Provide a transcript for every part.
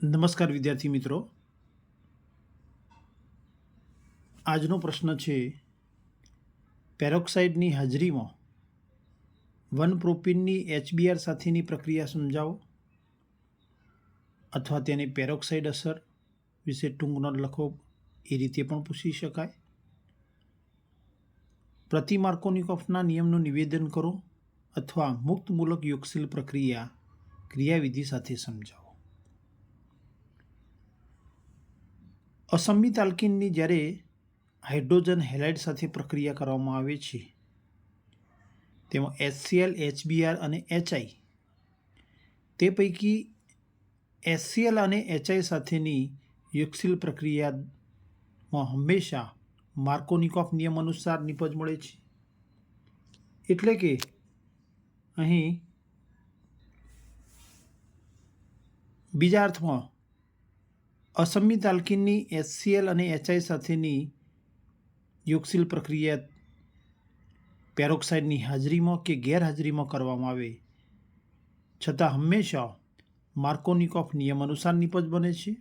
નમસ્કાર વિદ્યાર્થી મિત્રો. આજનો પ્રશ્ન છે પેરોક્સાઇડની હાજરીમાં 1-પ્રોપીનની HBr સાથેની પ્રક્રિયા સમજાવો, અથવા તેની પેરોક્સાઇડ અસર વિશે ટૂંક નોંધ લખો, એ રીતે પણ પૂછી શકાય. પ્રતિ માર્કોનિકોફના નિયમનું નિવેદન કરો અથવા મુક્તમૂલક યોગશીલ પ્રક્રિયા ક્રિયાવિધિ સાથે સમજાવો. અસંમિત આલ્કીનની જ્યારે હાઇડ્રોજન હેલાઇડ સાથે પ્રક્રિયા કરવામાં આવે છે, તેમાં HCl, HBr અને HI, તે પૈકી HCl અને HI સાથેની યોગશીલ પ્રક્રિયામાં હંમેશા માર્કોનિકોફ નિયમ અનુસાર નિપજ મળે છે. એટલે કે અહીં બીજા અર્થમાં અસંમિત આલ્કીનની HCl અને HI સાથેની યોગશીલ પ્રક્રિયા પેરોક્સાઇડની હાજરીમાં કે ગેરહાજરીમાં કરવામાં આવે છતાં હંમેશા માર્કોનિકોફ નિયમ અનુસાર નિપજ બને છે.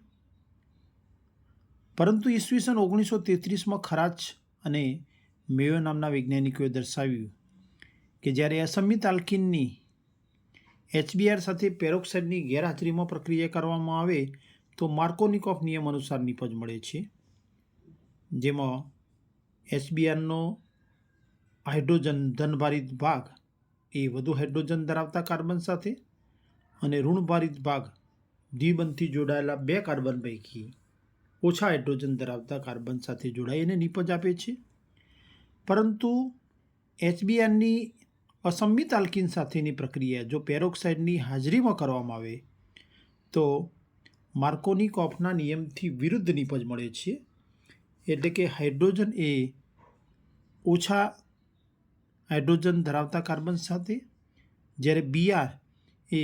પરંતુ ઈસવીસન 1933માં ખરાચ અને મેયો નામના વૈજ્ઞાનિકોએ દર્શાવ્યું કે જ્યારે અસંમિત આલ્કીનની HBr સાથે પેરોક્સાઇડની ગેરહાજરીમાં પ્રક્રિયા કરવામાં આવે તો માર્કોનિકોફ નિયમ અનુસાર નિપજ મળે છે, જેમાં HBrનો હાઇડ્રોજન ધનભારિત ભાગ એ વધુ હાઇડ્રોજન ધરાવતા કાર્બન સાથે અને ઋણભારિત ભાગ દ્વિબંધથી જોડાયેલા 2 કાર્બન પૈકી ઓછા હાઇડ્રોજન ધરાવતા કાર્બન સાથે જોડાઈને નિપજ આપે છે. પરંતુ HBrની અસંમિત આલ્કીન સાથેની પ્રક્રિયા જો પેરોક્સાઇડની હાજરીમાં કરવામાં આવે તો માર્કોનિકોફના નિયમથી વિરુદ્ધ નિપજ મળે છે. એટલે કે હાઇડ્રોજન એ ઓછા હાઇડ્રોજન ધરાવતા કાર્બન સાથે, જ્યારે Br એ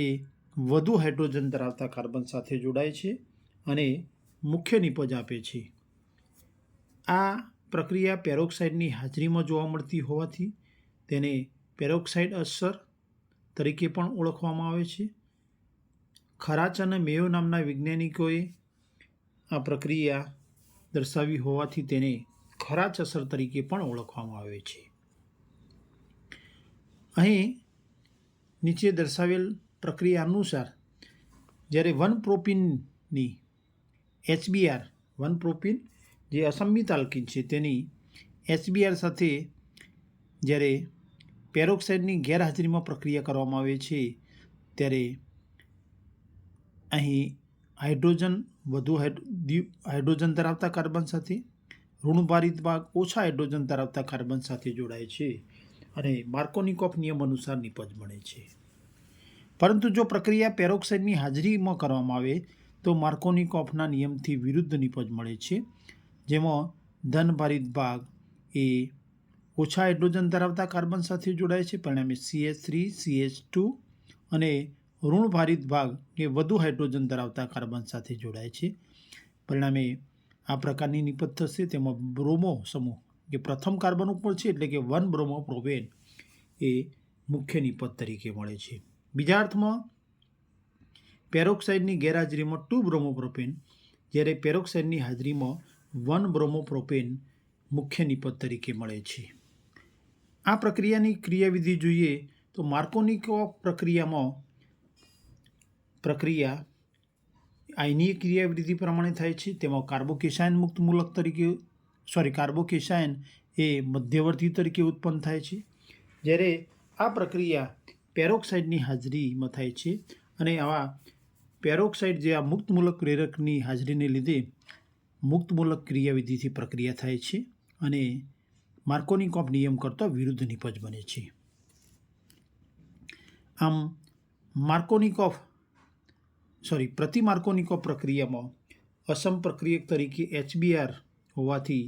વધુ હાઇડ્રોજન ધરાવતા કાર્બન સાથે જોડાય છે અને મુખ્ય નિપજ આપે છે. આ પ્રક્રિયા પેરોક્સાઇડની હાજરીમાં જોવા મળતી હોવાથી તેને પેરોક્સાઇડ અસર તરીકે પણ ઓળખવામાં આવે છે. ખરાચ અને મેયો નામના વૈજ્ઞાનિકોએ આ પ્રક્રિયા દર્શાવી હોવાથી તેને ખરાચ અસર તરીકે પણ ઓળખવામાં આવે છે. અહીં નીચે દર્શાવેલ પ્રક્રિયા અનુસાર જ્યારે 1-પ્રોપીનની HBr, 1-પ્રોપીન જે અસંમિત આલ્કીન છે તેની HBr સાથે જ્યારે પેરોક્સાઇડની ગેરહાજરીમાં પ્રક્રિયા કરવામાં આવે છે ત્યારે અહીં હાઇડ્રોજન વધુ હાઇડ્રોજન ધરાવતા કાર્બન સાથે, ઋણભારિત ભાગ ઓછા હાઇડ્રોજન ધરાવતા કાર્બન સાથે જોડાય છે અને માર્કોનિકોફ નિયમ અનુસાર નિપજ બને છે. પરંતુ જો પ્રક્રિયા પેરોક્સાઇડની હાજરીમાં કરવામાં આવે તો માર્કોનિકોફના નિયમથી વિરુદ્ધ નિપજ મળે છે, જેમાં ધનભારિત ભાગ એ ઓછા હાઇડ્રોજન ધરાવતા કાર્બન સાથે જોડાય છે, પરિણામે CH3, CH2, અને ઋણભારિત ભાગ એ વધુ હાઇડ્રોજન ધરાવતા કાર્બન સાથે જોડાય છે. પરિણામે આ પ્રકારની નિપજ થશે. તેમાં બ્રોમો સમૂહ જે પ્રથમ કાર્બન ઉપર છે એટલે કે 1-બ્રોમોપ્રોપેન એ મુખ્ય નિપજ તરીકે મળે છે. બીજા અર્થમાં પેરોક્સાઇડની ગેરહાજરીમાં 2-બ્રોમોપ્રોપેન, જ્યારે પેરોક્સાઇડની હાજરીમાં 1-બ્રોમોપ્રોપેન મુખ્ય નિપજ તરીકે મળે છે. આ પ્રક્રિયાની ક્રિયાવિધિ જોઈએ તો માર્કોનિકોફ પ્રક્રિયા આયનીય ક્રિયાવિધિ પ્રમાણે થાય છે. તેમાં કાર્બોકેશાયન મુક્તમૂલક કાર્બોકેશાયન એ મધ્યવર્તી તરીકે ઉત્પન્ન થાય છે, જ્યારે આ પ્રક્રિયા પેરોક્સાઇડની હાજરીમાં થાય છે. અને આવા પેરોક્સાઇડ જે આ મુક્તમૂલક પ્રેરકની હાજરીને લીધે મુક્તમૂલક ક્રિયાવિધિથી પ્રક્રિયા થાય છે અને માર્કોનિકોફ નિયમ કરતાં વિરુદ્ધ નિપજ બને છે. આમ પ્રતિ માર્કોનિકોફ પ્રક્રિયામાં અસમપ્રક્રિયક તરીકે HBr હોવાથી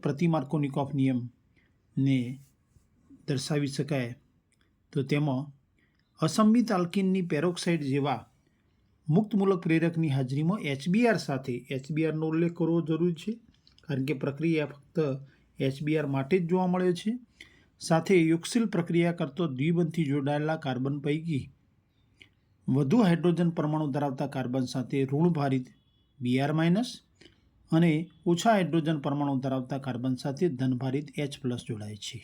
પ્રતિ માર્કોનિકોફ નિયમને દર્શાવી શકાય. તો તેમાં અસંમિત આલ્કીનની પેરોક્સાઇડ જેવા મુક્તમૂલક પ્રેરકની હાજરીમાં HBr સાથે, HBrનો ઉલ્લેખ કરવો જરૂરી છે કારણ કે પ્રક્રિયા ફક્ત HBr માટે જ જોવા મળે છે, સાથે યોગશીલ પ્રક્રિયા કરતો દ્વિબંધથી જોડાયેલા કાર્બન પૈકી વધુ હાઇડ્રોજન પરમાણુ ધરાવતા કાર્બન સાથે ઋણભારિત Br- અને ઓછા હાઇડ્રોજન પરમાણુ ધરાવતા કાર્બન સાથે ધનભારિત H+ જોડાય છે,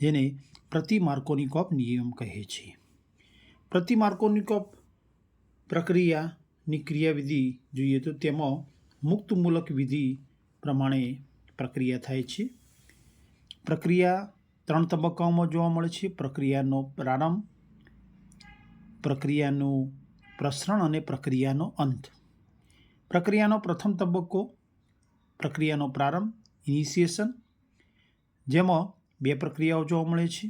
જેને પ્રતિ માર્કોનિકોવ નિયમ કહે છે. પ્રતિ માર્કોનિકોવ પ્રક્રિયાની ક્રિયાવિધિ જોઈએ તો તેમાં મુક્ત મૂલક વિધિ પ્રમાણે પ્રક્રિયા થાય છે. પ્રક્રિયા 3 તબક્કાઓમાં જોવા મળે છે: પ્રક્રિયાનો પ્રારંભ, પ્રક્રિયાનું પ્રસરણ અને પ્રક્રિયાનો અંત. પ્રક્રિયાનો પ્રથમ તબક્કો પ્રક્રિયાનો પ્રારંભ, ઇનિશિએશન, જેમાં 2 પ્રક્રિયાઓ જોવા મળે છે.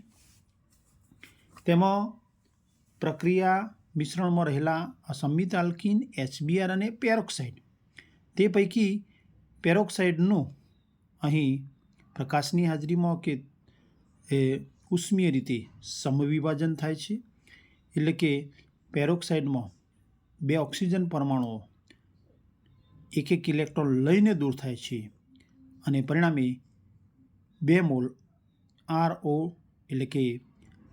તેમાં પ્રક્રિયા મિશ્રણમાં રહેલા અસંમિત આલ્કીન, HBr અને પેરોક્સાઇડ. તે પૈકી પેરોક્સાઇડનું અહીં પ્રકાશની હાજરીમાં કે ઉષ્મીય રીતે સમવિભાજન થાય છે, એટલે કે પેરોક્સાઇડમાં 2 ઓક્સિજન પરમાણુઓ 1 ઇલેક્ટ્રોન લઈને દૂર થાય છે અને પરિણામે 2 મોલ RO એટલે કે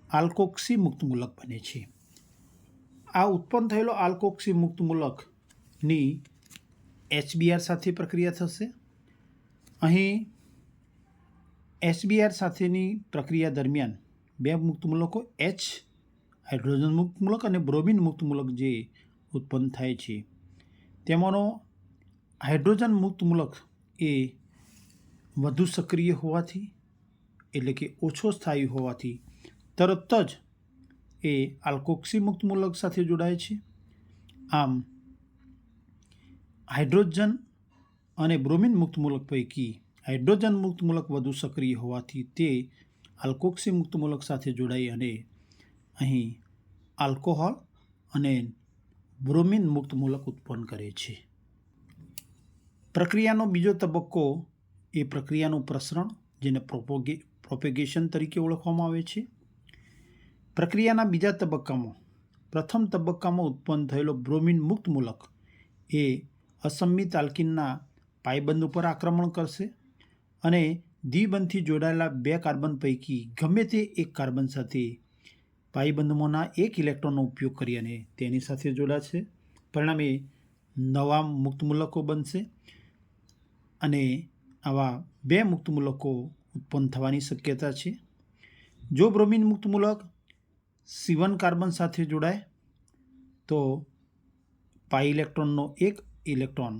આલ્કોક્સી મુક્ત મૂલક બને છે. આ ઉત્પન્ન થયેલો આલ્કોક્સી મુક્ત મૂલકની HBr સાથે પ્રક્રિયા થશે. અહીં HBr સાથેની પ્રક્રિયા દરમિયાન 2 મુક્ત મૂલકો H હાઇડ્રોજન મુક્ત મૂલક અને બ્રોમિન મુક્ત મૂલક જે ઉત્પન્ન થાય છે, તેમાંનો હાઇડ્રોજન મુક્ત મૂલક એ વધુ સક્રિય હોવાથી, એટલે કે ઓછો સ્થાયી હોવાથી તરત જ એ આલ્કોક્સી મુક્ત મૂલક સાથે જોડાય છે. આમ હાઇડ્રોજન અને બ્રોમિન મુક્ત મૂલક પૈકી હાઇડ્રોજન મુક્ત મૂલક વધુ સક્રિય હોવાથી તે આલ્કોક્સી મુક્ત મૂલક સાથે જોડાઈ અને અહીં આલ્કોહોલ અને બ્રોમિન મુક્ત મૂલક ઉત્પન્ન કરે છે. પ્રક્રિયાનો બીજો તબક્કો એ પ્રક્રિયાનું પ્રસરણ, જેને પ્રોપેગેશન તરીકે ઓળખવામાં આવે છે. પ્રક્રિયાના બીજા તબક્કામાં પ્રથમ તબક્કામાં ઉત્પન્ન થયેલો બ્રોમિન મુક્ત મૂલક એ અસંમિત આલ્કીનના પાયબંધ ઉપર આક્રમણ કરશે અને દ્વિબંધથી જોડાયેલા 2 કાર્બન પૈકી ગમે તે એક કાર્બન સાથે પાયબંધમાંના 1 ઇલેક્ટ્રોનનો ઉપયોગ કરી અને તેની સાથે જોડાશે. પરિણામે નવા મુક્ત મૂલકો બનશે અને આવા 2 મુક્ત મૂલકો ઉત્પન્ન થવાની શક્યતા છે. જો બ્રોમિન મુક્ત મૂલક C1 કાર્બન સાથે જોડાય તો પાઈ ઇલેક્ટ્રોનનો 1 ઇલેક્ટ્રોન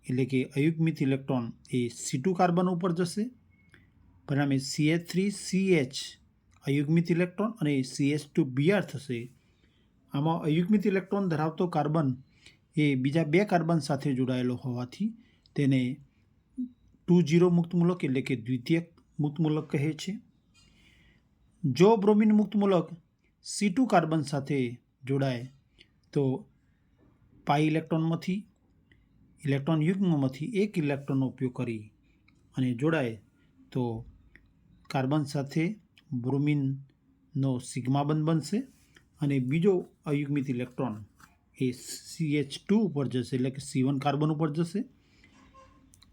એટલે કે અયુગ્મિત ઇલેક્ટ્રોન એ C2 કાર્બન ઉપર જશે. પરિણામે CH3CH અયુગ્મિત ઇલેક્ટ્રોન અને CH2Br થશે. આમાં અયુગ્મિત ઇલેક્ટ્રોન ધરાવતો કાર્બન એ બીજા 2 કાર્બન સાથે જોડાયેલો હોવાથી તેને 2 મુક્ત મૂલક એટલે કે દ્વિતીયક મુક્ત મૂલક કહે છે. જો બ્રોમિન મુક્ત મૂલક C2 કાર્બન સાથે જોડાય તો પાઈ ઇલેક્ટ્રોનમાંથી ઇલેક્ટ્રોન યુગ્મમાંથી 1 ઇલેક્ટ્રોનનો ઉપયોગ કરી અને જોડાય તો કાર્બન સાથે બ્રોમિનનો સિગ્મા બંધ બનશે અને બીજો અયુગ્મિત ઇલેક્ટ્રોન એ CH2 ઉપર જશે, એટલે કે C1 કાર્બન ઉપર જશે.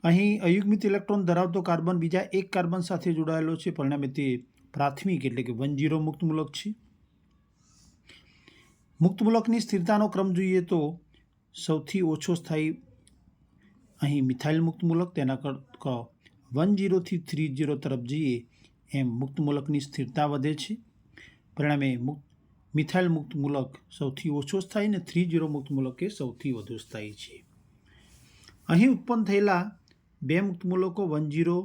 અહીં અયુગ્મિત ઇલેક્ટ્રોન ધરાવતો કાર્બન બીજા 1 કાર્બન સાથે જોડાયેલો છે, પરિણામે તે પ્રાથમિક એટલે કે 1 મુક્ત મૂલક છે. મુક્ત મૂલકની સ્થિરતાનો ક્રમ જોઈએ તો સૌથી ઓછો સ્થાયી અહીં મિથાઇલ મુક્ત મૂલક, તેના કરતાં 10 થી 30 તરફ જઈએ એમ મુક્ત મૂલકની સ્થિરતા વધે છે. પરિણામે મિથાઇલ મુક્ત મૂલક સૌથી ઓછો સ્થાયી અને 30 મુક્ત મૂલક એ સૌથી વધુ સ્થાયી છે. અહીં ઉત્પન્ન થયેલા 2 મુક્ત મૂલકો 10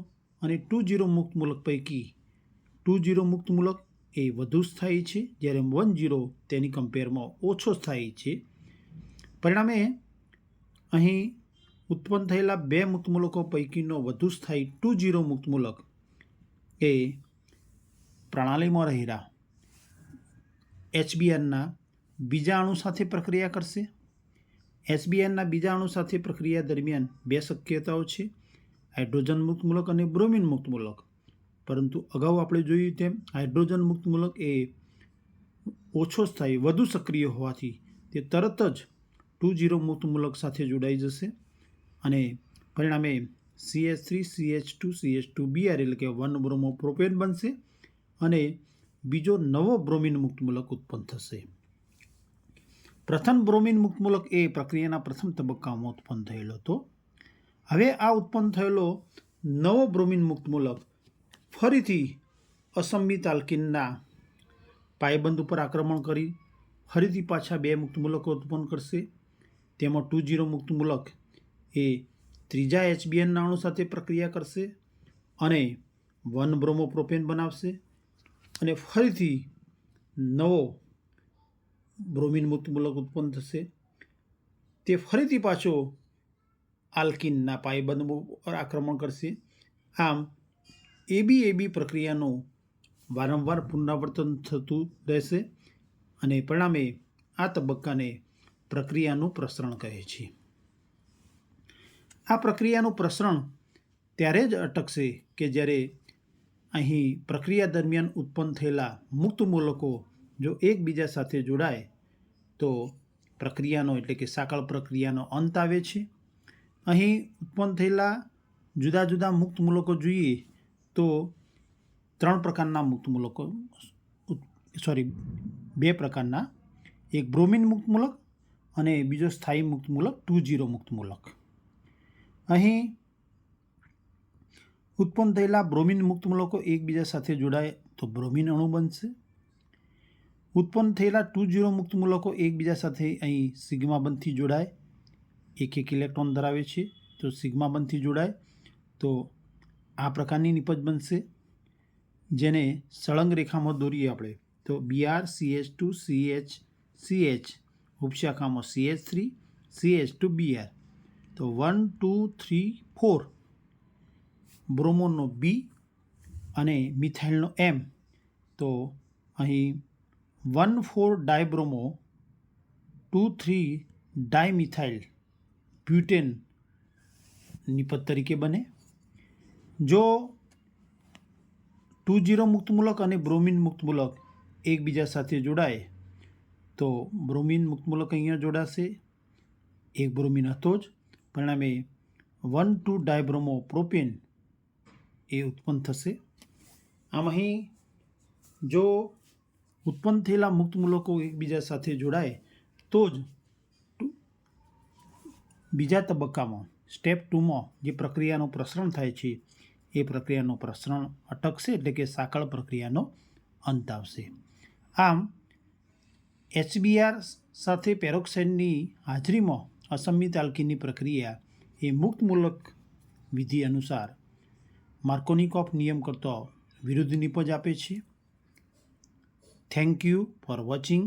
અને 20 મુક્ત મૂલક પૈકી 20 મુક્ત મૂલક એ વધુ સ્થાયી છે, જ્યારે 10 તેની કમ્પેરમાં ઓછો સ્થાયી છે. પરિણામે અહીં ઉત્પન્ન થયેલા 2 મુક્ત મૂલકો પૈકીનો વધુ સ્થાયી 20 મુક્ત મૂલક એ પ્રણાલીમાં રહેલા HBrના બીજા અણુ સાથે પ્રક્રિયા કરશે. HBrના બીજા અણુ સાથે પ્રક્રિયા દરમિયાન 2 શક્યતાઓ છે: હાઇડ્રોજન મુક્ત મૂલક અને બ્રોમિન મુક્ત મૂલક. પરંતુ અગાઉ આપણે જોયું તેમ હાઇડ્રોજન મુક્ત મૂલક એ ઓછો સ્થાયી વધુ સક્રિય હોવાથી તે તરત જ 20 મુક્ત મૂલક સાથે જોડાઈ જશે અને પરિણામે CH3CH2CH2Br એટલે કે 1 બ્રોમો પ્રોપેન બનશે અને બીજો નવો બ્રોમિન મુક્ત મૂલક ઉત્પન્ન થશે. પ્રથમ બ્રોમિન મુક્ત મૂલક એ પ્રક્રિયાના પ્રથમ તબક્કામાં ઉત્પન્ન થયેલો હતો. હવે આ ઉત્પન્ન થયેલો નવો બ્રોમિન મુક્ત મૂલક ફરીથી અસંમિત આલ્કીનના પાયબંધ ઉપર આક્રમણ કરી ફરીથી પાછા 2 મુક્ત મૂલકો ઉત્પન્ન કરશે. તેમાં 2,0 મુક્ત મૂલક એ ત્રીજા HBnના અણુ સાથે પ્રક્રિયા કરશે અને 1 બ્રોમોપ્રોપેન બનાવશે અને ફરીથી નવો બ્રોમિન મુક્ત મૂલક ઉત્પન્ન થશે. તે ફરીથી પાછો આલ્કીનના પાયબંધ ઉપર આક્રમણ કરશે. આમ એબી પ્રક્રિયાનું વારંવાર પુનરાવર્તન થતું રહેશે અને પરિણામે આ તબક્કાને પ્રક્રિયાનું પ્રસરણ કહે છે. આ પ્રક્રિયાનું પ્રસરણ ત્યારે જ અટકશે કે જ્યારે અહીં પ્રક્રિયા દરમિયાન ઉત્પન્ન થયેલા મુક્ત મૂલકો જો એકબીજા સાથે જોડાય તો પ્રક્રિયાનો એટલે કે સાંકળ પ્રક્રિયાનો અંત આવે છે. અહીં ઉત્પન્ન થયેલા જુદા જુદા મુક્ત મૂલકો જોઈએ તો 3 પ્રકારના મુક્ત મૂલકો 2 પ્રકારના, એક બ્રોમિન મુક્ત મૂલક અને બીજો સ્થાયી મુક્ત મૂલક 2,0 મુક્ત મૂલક. અહીં ઉત્પન્ન થયેલા બ્રોમિન મુક્ત મૂલકો એકબીજા સાથે જોડાય તો બ્રોમિન અણુ બનશે. ઉત્પન્ન થયેલા 2,0 મુક્ત મૂલકો એકબીજા સાથે અહીં સિગ્મા બંધથી જોડાય, એક ઇલેક્ટ્રોન ધરાવે છે તો સિગ્મા બંધથી જોડાય તો આ પ્રકારની નિપજ બનશે, જેને સળંગ રેખામાં દોરીએ આપણે તો Br CH2 CH ઉપશાખામાં CH3 CH2 Br તો 1 2 3 4 બ્રોમોનનો B અને મિથાઇલનો M તો અહીં 1,4 ડાયબ્રોમો 2,3 ડાયમિથાઇલ બ્યુટેન નિપજ તરીકે બને. જો 2,0 મુક્ત મૂલક અને બ્રોમિન મુક્ત મૂલક એકબીજા સાથે જોડાય તો બ્રોમિન મુક્ત મૂલક અહીંયા જોડાશે, એક બ્રોમિન હતો જ, પરિણામે 1,2 ડાયબ્રોમો પ્રોપેન એ ઉત્પન્ન થશે. આમ અહીં જો ઉત્પન્ન થયેલા મુક્ત મૂલકો એકબીજા સાથે જોડાય તો જ બીજા તબક્કામાં સ્ટેપ 2માં જે પ્રક્રિયાનું પ્રસરણ થાય છે એ પ્રક્રિયાનું પ્રસરણ અટકશે એટલે કે સાંકળ પ્રક્રિયાનો અંત આવશે. આમ HBr સાથે પેરોક્સાઇડની હાજરીમાં અસંમિત આલ્કીનની પ્રક્રિયા એ મુક્ત મૂલક વિધિ અનુસાર માર્કોનિકોફ નિયમ કરતો વિરુદ્ધ નિપજ આપે છે. Thank you for watching.